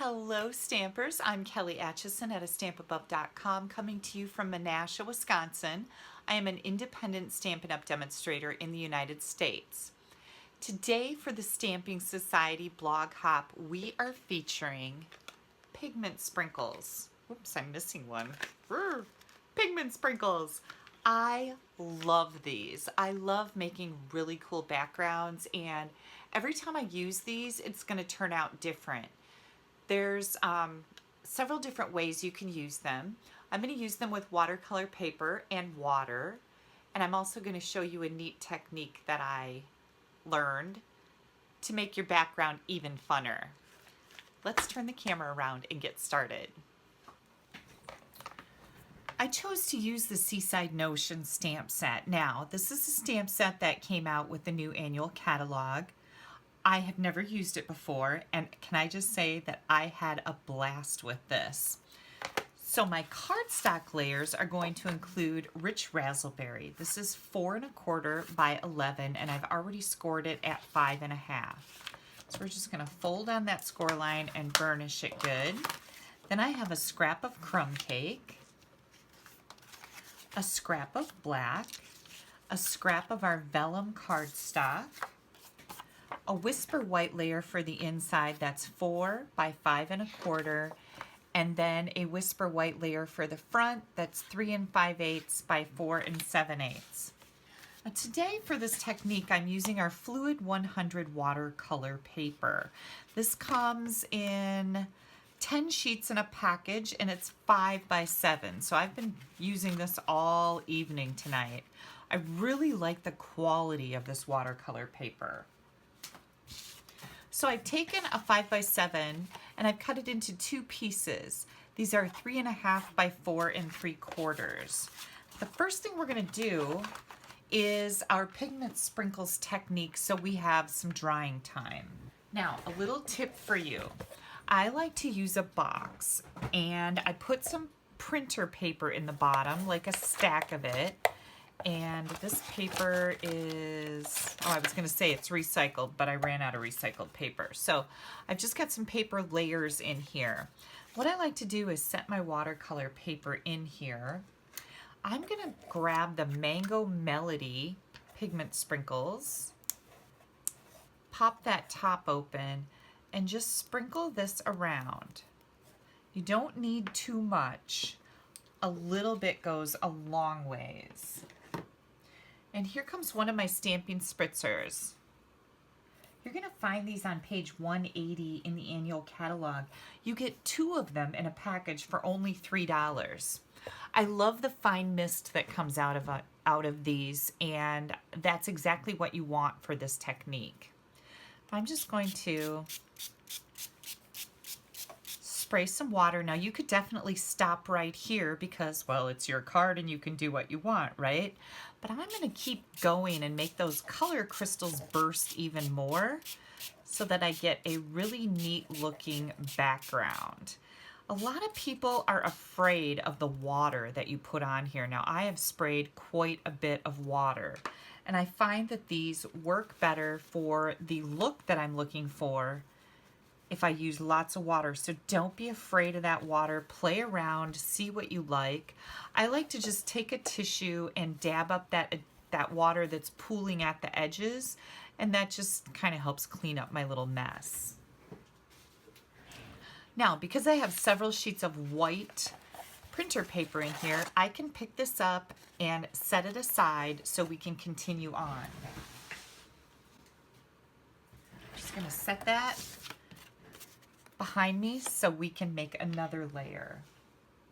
Hello Stampers, I'm Kelly Acheson at stampabove.com coming to you from Menasha, Wisconsin. I am an independent Stampin' Up! Demonstrator in the United States. Today for the Stamping Society blog hop, we are featuring Pigment Sprinkles. Oops, I'm missing one. Pigment Sprinkles. I love these. I love making really cool backgrounds, and every time I use these, it's going to turn out different. There's several different ways you can use them. I'm going to use them with watercolor paper and water, and I'm also going to show you a neat technique that I learned to make your background even funner. Let's turn the camera around and get started. I chose to use the Seaside Notion stamp set. Now, this is a stamp set that came out with the new annual catalog. I have never used it before, and can I just say that I had a blast with this. So my cardstock layers are going to include rich razzleberry. This is 4 1/4 by 11, and I've already scored it at 5 1/2. So we're just gonna fold on that score line and burnish it good. Then I have a scrap of crumb cake, a scrap of black, a scrap of our vellum cardstock, a whisper white layer for the inside that's 4 by 5 1/4, and then a whisper white layer for the front that's 3 5/8 by 4 7/8. Now today for this technique I'm using our Fluid 100 watercolor paper. This comes in 10 sheets in a package, and it's 5 by 7. So I've been using this all evening tonight. I really like the quality of this watercolor paper. So I've taken a 5 by 7 and I've cut it into 2 pieces. These are 3 1/2 by 4 3/4. The first thing we're going to do is our Pigment Sprinkles technique, so we have some drying time. Now, a little tip for you. I like to use a box, and I put some printer paper in the bottom, like a stack of it. And this paper is, I was going to say it's recycled, but I ran out of recycled paper. So I've just got some paper layers in here. What I like to do is set my watercolor paper in here. I'm going to grab the Mango Melody Pigment Sprinkles, pop that top open, and just sprinkle this around. You don't need too much. A little bit goes a long ways. And here comes one of my stamping spritzers. You're going to find these on page 180 in the annual catalog. You get 2 of them in a package for only $3. I love the fine mist that comes out of these, and that's exactly what you want for this technique. I'm just going to spray some water. Now you could definitely stop right here because, well, it's your card and you can do what you want, right? But I'm going to keep going and make those color crystals burst even more so that I get a really neat looking background. A lot of people are afraid of the water that you put on here. Now I have sprayed quite a bit of water, and I find that these work better for the look that I'm looking for if I use lots of water. So don't be afraid of that water. Play around, see what you like. I like to just take a tissue and dab up that water that's pooling at the edges, and that just kind of helps clean up my little mess. Now, because I have several sheets of white printer paper in here, I can pick this up and set it aside so we can continue on. Just going to set that behind me so we can make another layer.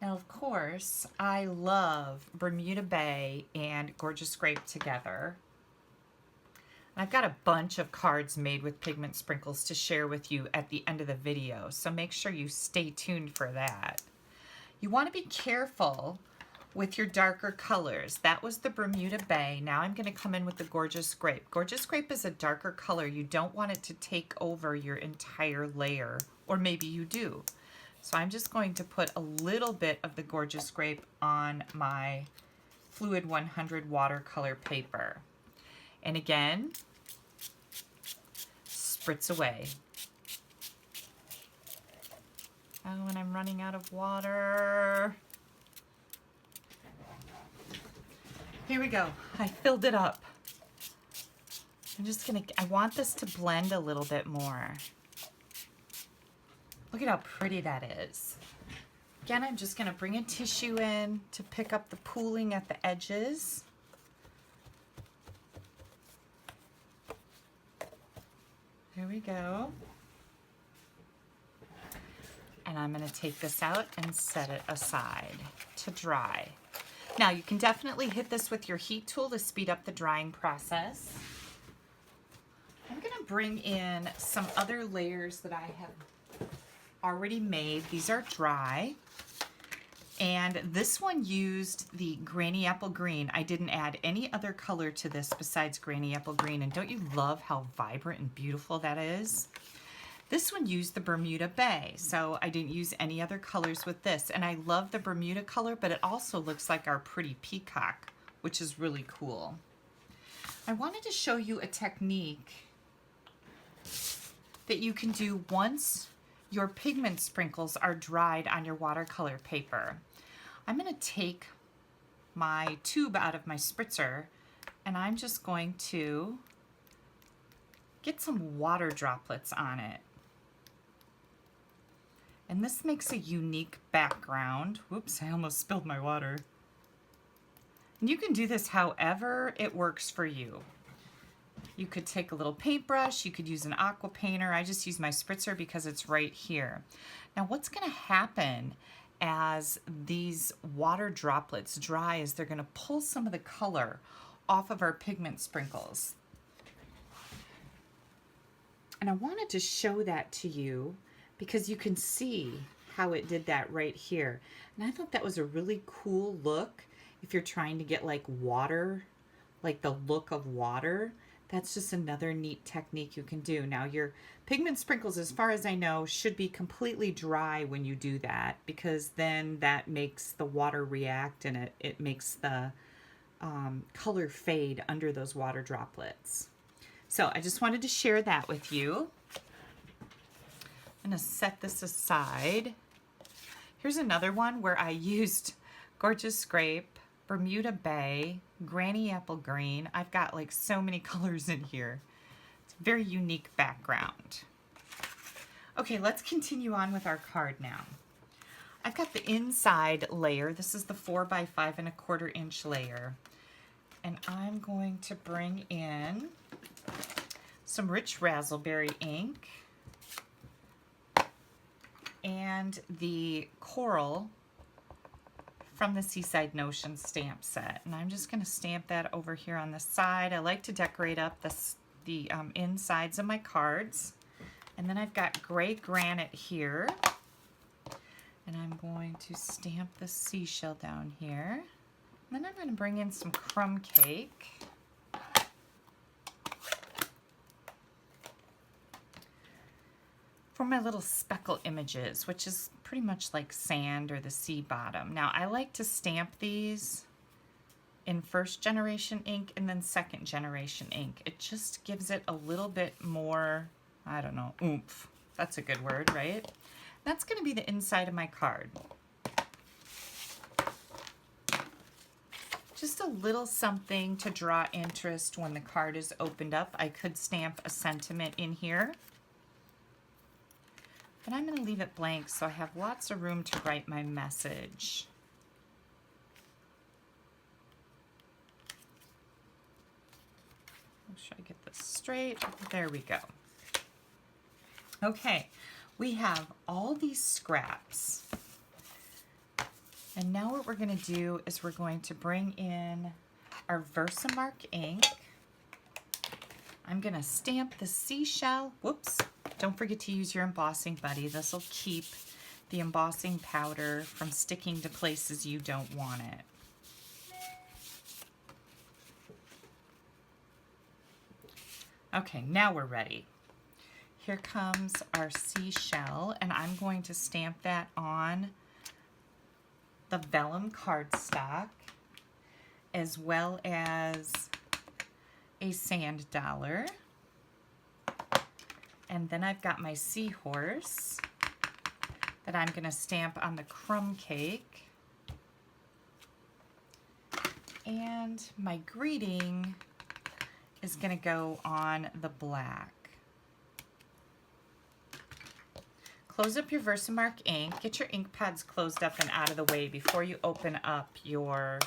Now, of course, I love Bermuda Bay and Gorgeous Grape together. I've got a bunch of cards made with Pigment Sprinkles to share with you at the end of the video, so make sure you stay tuned for that. You want to be careful with your darker colors. That was the Bermuda Bay. Now I'm going to come in with the Gorgeous Grape. Gorgeous Grape is a darker color. You don't want it to take over your entire layer, or maybe you do. So I'm just going to put a little bit of the Gorgeous Grape on my Fluid 100 watercolor paper. And again, spritz away. Oh, and I'm running out of water. Here we go. I filled it up. I'm just gonna, I want this to blend a little bit more. Look at how pretty that is. Again, I'm just gonna bring a tissue in to pick up the pooling at the edges. There we go. And I'm gonna take this out and set it aside to dry. Now you can definitely hit this with your heat tool to speed up the drying process. I'm gonna bring in some other layers that I have already made. These are dry. And this one used the Granny Apple Green. I didn't add any other color to this besides Granny Apple Green. And don't you love how vibrant and beautiful that is? This one used the Bermuda Bay, so I didn't use any other colors with this. And I love the Bermuda color, but it also looks like our pretty peacock, which is really cool. I wanted to show you a technique that you can do once your pigment sprinkles are dried on your watercolor paper. I'm going to take my tube out of my spritzer and I'm just going to get some water droplets on it. And this makes a unique background. Whoops, I almost spilled my water. And you can do this however it works for you. You could take a little paintbrush, you could use an aqua painter. I just use my spritzer because it's right here. Now what's going to happen as these water droplets dry is they're going to pull some of the color off of our pigment sprinkles. And I wanted to show that to you because you can see how it did that right here. And I thought that was a really cool look if you're trying to get like water, like the look of water. That's just another neat technique you can do. Now your pigment sprinkles, as far as I know, should be completely dry when you do that because then that makes the water react and it makes the color fade under those water droplets. So I just wanted to share that with you. I'm gonna set this aside. Here's another one where I used Gorgeous Scrape, Bermuda Bay, Granny Apple Green. I've got like so many colors in here. It's a very unique background. Okay, let's continue on with our card now. I've got the inside layer. This is the 4 by 5¼ inch layer. And I'm going to bring in some rich razzleberry ink and the coral from the Seaside Notion stamp set. And I'm just going to stamp that over here on the side. I like to decorate up the insides of my cards. And then I've got gray granite here. And I'm going to stamp the seashell down here. And then I'm going to bring in some crumb cake. For my little speckle images, which is pretty much like sand or the sea bottom. Now I like to stamp these in 1st generation ink and then 2nd generation ink. It just gives it a little bit more, I don't know, oomph. That's a good word, right? That's going to be the inside of my card. Just a little something to draw interest when the card is opened up. I could stamp a sentiment in here. But I'm going to leave it blank so I have lots of room to write my message. Make sure I get this straight. There we go. Okay, we have all these scraps. And now what we're going to do is we're going to bring in our Versamark ink. I'm going to stamp the seashell. Whoops. Don't forget to use your embossing buddy. This will keep the embossing powder from sticking to places you don't want it. Okay, now we're ready. Here comes our seashell, and I'm going to stamp that on the vellum cardstock as well as a sand dollar. And then I've got my seahorse that I'm going to stamp on the crumb cake. And my greeting is going to go on the black. Close up your Versamark ink. Get your ink pads closed up and out of the way before you open up your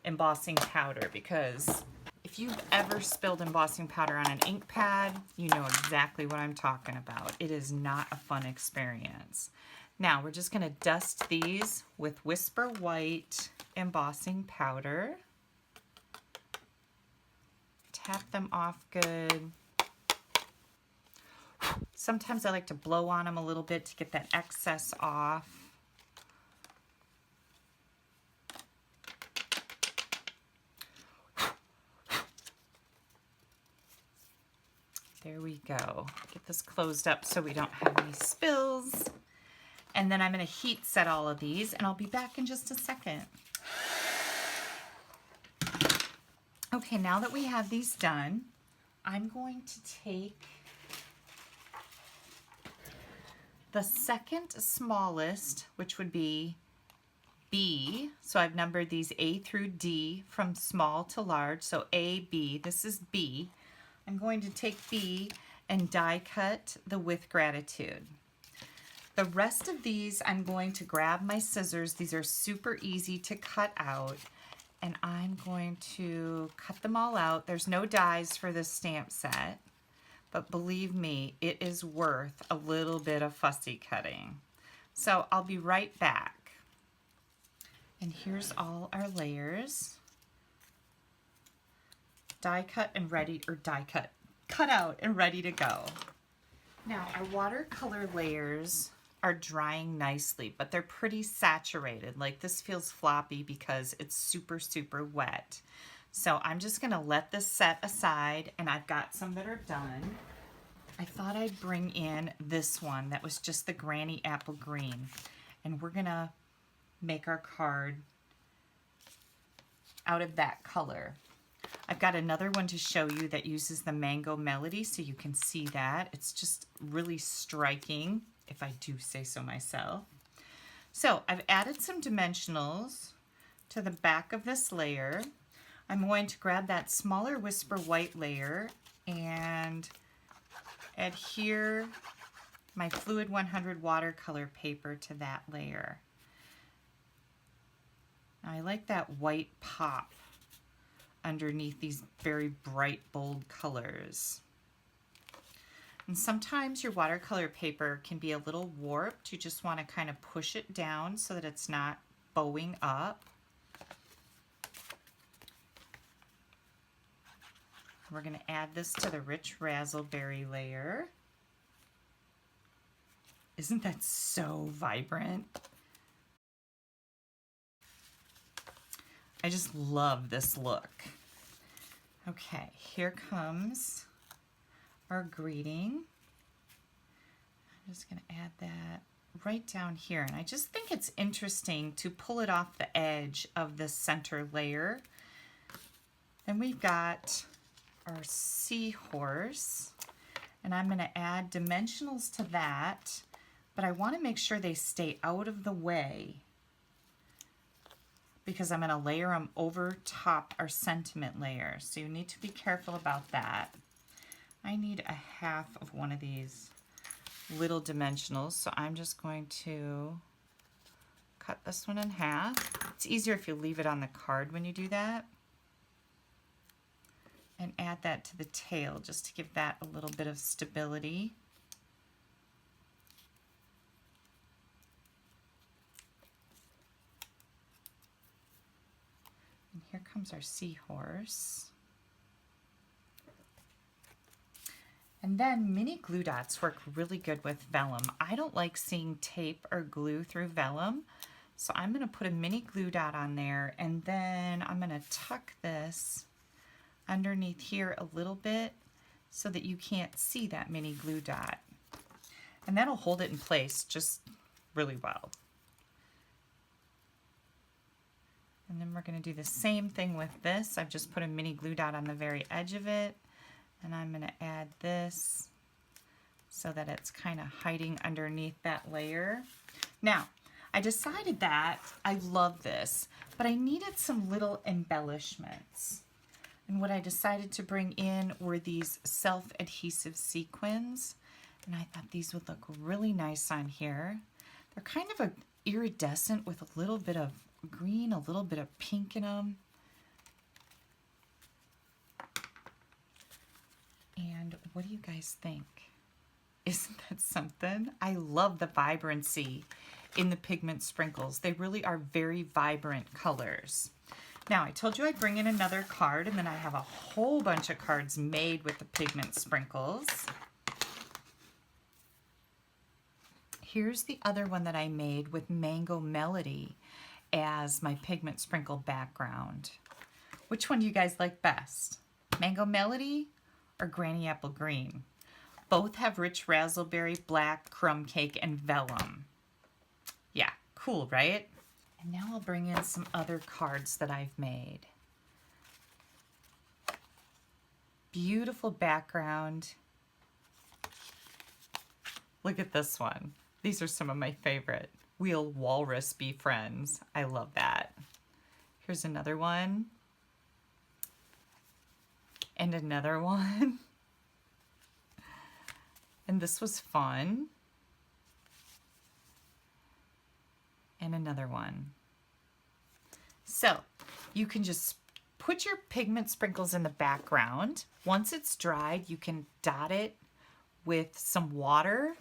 embossing powder, because if you've ever spilled embossing powder on an ink pad, you know exactly what I'm talking about. It is not a fun experience. Now we're just going to dust these with Whisper White embossing powder. Tap them off good. Sometimes I like to blow on them a little bit to get that excess off. There we go. Get this closed up so we don't have any spills. And then I'm going to heat set all of these, and I'll be back in just a second. Okay, now that we have these done, I'm going to take the second smallest, which would be B. So I've numbered these A through D from small to large. So A, B, this is B. I'm going to take B and die cut the With Gratitude. The rest of these, I'm going to grab my scissors. These are super easy to cut out. And I'm going to cut them all out. There's no dies for this stamp set. But believe me, it is worth a little bit of fussy cutting. So I'll be right back. And here's all our layers. Die cut and ready, or die cut, cut out and ready to go. Now our watercolor layers are drying nicely, but they're pretty saturated. Like this feels floppy because it's super, super wet. So I'm just gonna let this set aside, and I've got some that are done. I thought I'd bring in this one that was just the Granny Apple Green, and we're gonna make our card out of that color. I've got another one to show you that uses the Mango Melody, so you can see that. It's just really striking, if I do say so myself. So I've added some dimensionals to the back of this layer. I'm going to grab that smaller Whisper White layer and adhere my Fluid 100 watercolor paper to that layer. Now, I like that white pop underneath these very bright, bold colors. And sometimes your watercolor paper can be a little warped. You just want to kind of push it down so that it's not bowing up. We're going to add this to the rich razzleberry layer. Isn't that so vibrant? I just love this look. Okay, here comes our greeting. I'm just going to add that right down here. And I just think it's interesting to pull it off the edge of the center layer. Then we've got our seahorse, and I'm going to add dimensionals to that, but I want to make sure they stay out of the way because I'm going to layer them over top our sentiment layer. So you need to be careful about that. I need a half of one of these little dimensionals, so I'm just going to cut this one in half. It's easier if you leave it on the card when you do that. And add that to the tail just to give that a little bit of stability. And here comes our seahorse. And then mini glue dots work really good with vellum. I don't like seeing tape or glue through vellum, so I'm going to put a mini glue dot on there, and then I'm going to tuck this underneath here a little bit so that you can't see that mini glue dot. And that'll hold it in place just really well. And then we're going to do the same thing with this. I've just put a mini glue dot on the very edge of it, and I'm going to add this so that it's kind of hiding underneath that layer. Now, I decided that I love this, but I needed some little embellishments. And what I decided to bring in were these self-adhesive sequins. And I thought these would look really nice on here. They're kind of iridescent with a little bit of green, a little bit of pink in them. And what do you guys think? Isn't that something? I love the vibrancy in the Pigment Sprinkles. They really are very vibrant colors. Now, I told you I'd bring in another card, and then I have a whole bunch of cards made with the Pigment Sprinkles. Here's the other one that I made with Mango Melody as my Pigment Sprinkle background. Which one do you guys like best? Mango Melody or Granny Apple Green? Both have rich razzleberry, black, crumb cake, and vellum. Yeah, cool, right? And now I'll bring in some other cards that I've made. Beautiful background. Look at this one. These are some of my favorite. Will walrus be friends? I love that. Here's another one. And another one. And this was fun. And another one. So you can just put your Pigment Sprinkles in the background. Once it's dried, you can dot it with some water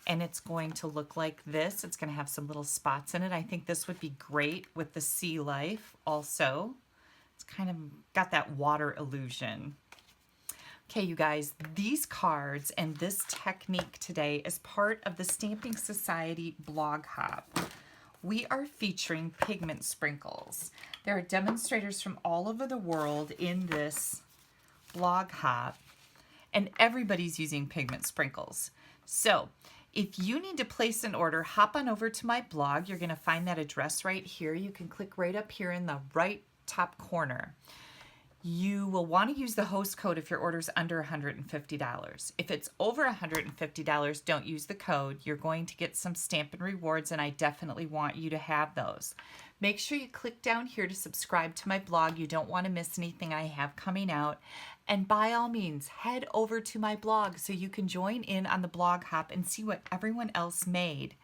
and it's going to look like this. It's going to have some little spots in it. I think this would be great with the sea life also. It's kind of got that water illusion. Okay, you guys, these cards and this technique today is part of the Stamping Society blog hop. We are featuring Pigment Sprinkles. There are demonstrators from all over the world in this blog hop, and everybody's using Pigment Sprinkles. So if you need to place an order, hop on over to my blog. You're going to find that address right here. You can click right up here in the right top corner. You will want to use the host code if your order is under $150. If it's over $150, don't use the code. You're going to get some Stampin' Rewards, and I definitely want you to have those. Make sure you click down here to subscribe to my blog. You don't want to miss anything I have coming out. And by all means, head over to my blog so you can join in on the blog hop and see what everyone else made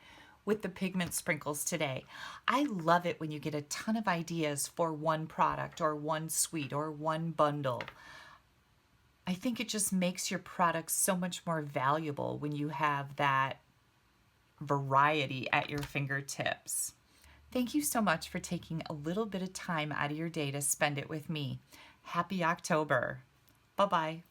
with the Pigment Sprinkles today. I love it when you get a ton of ideas for one product or one suite or one bundle. I think it just makes your products so much more valuable when you have that variety at your fingertips. Thank you so much for taking a little bit of time out of your day to spend it with me. Happy October. Bye-bye.